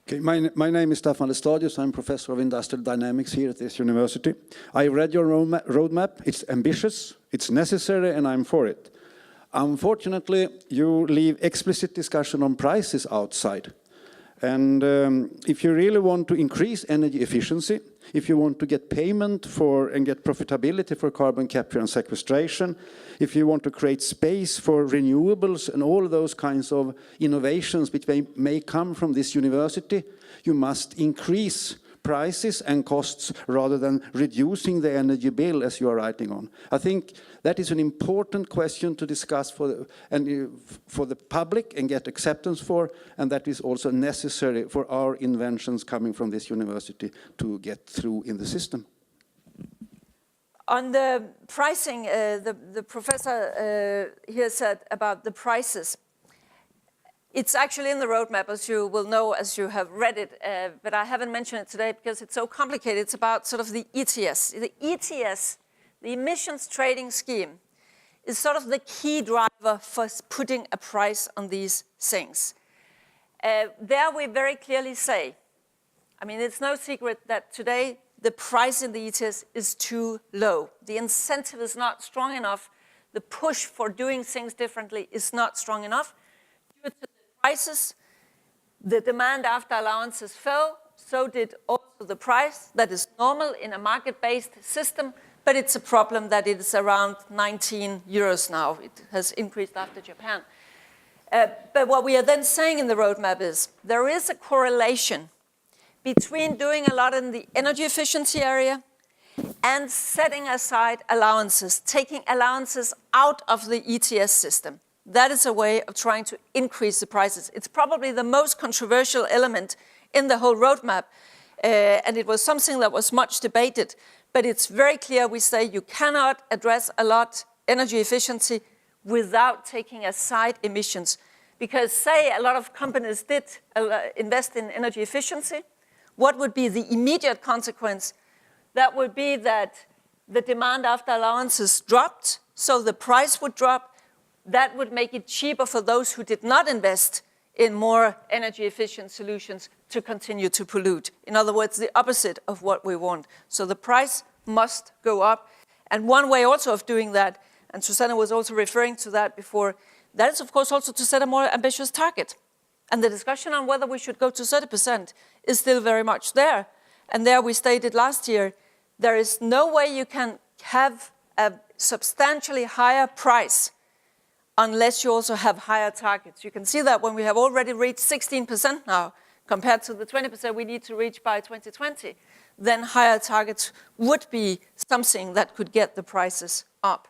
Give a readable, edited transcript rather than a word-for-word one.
Okay, my name is Staffan Lestadius. I'm professor of industrial dynamics here at this university. I read your roadmap. It's ambitious, it's necessary, and I'm for it. Unfortunately, you leave explicit discussion on prices outside. And if you really want to increase energy efficiency, if you want to get payment for and get profitability for carbon capture and sequestration, if you want to create space for renewables and all those kinds of innovations which may come from this university, you must increase prices and costs rather than reducing the energy bill as you are writing on. I think that is an important question to discuss for the public and get acceptance for, and that is also necessary for our inventions coming from this university to get through in the system. On the pricing, the professor here said about the prices. It's actually in the roadmap, as you will know, as you have read it, but I haven't mentioned it today because it's so complicated. It's about sort of the ETS. The ETS, the emissions trading scheme, is sort of the key driver for putting a price on these things. There we very clearly say, I mean, it's no secret that today the price in the ETS is too low. The incentive is not strong enough. The push for doing things differently is not strong enough. Due to prices, the demand after allowances fell, so did also the price. That is normal in a market-based system, but it's a problem that it is around 19 euros now. It has increased after Japan. But what we are then saying in the roadmap is there is a correlation between doing a lot in the energy efficiency area and setting aside allowances, taking allowances out of the ETS system. That is a way of trying to increase the prices. It's probably the most controversial element in the whole roadmap, and it was something that was much debated. But it's very clear we say you cannot address a lot energy efficiency without taking aside emissions. Because say a lot of companies did invest in energy efficiency, what would be the immediate consequence? That would be that the demand after allowances dropped, so the price would drop. That would make it cheaper for those who did not invest in more energy efficient solutions to continue to pollute. In other words, the opposite of what we want. So the price must go up. And one way also of doing that, and Susanna was also referring to that before, that is of course also to set a more ambitious target. And the discussion on whether we should go to 30% is still very much there. And there we stated last year, there is no way you can have a substantially higher price unless you also have higher targets. You can see that when we have already reached 16% now, compared to the 20% we need to reach by 2020, then higher targets would be something that could get the prices up.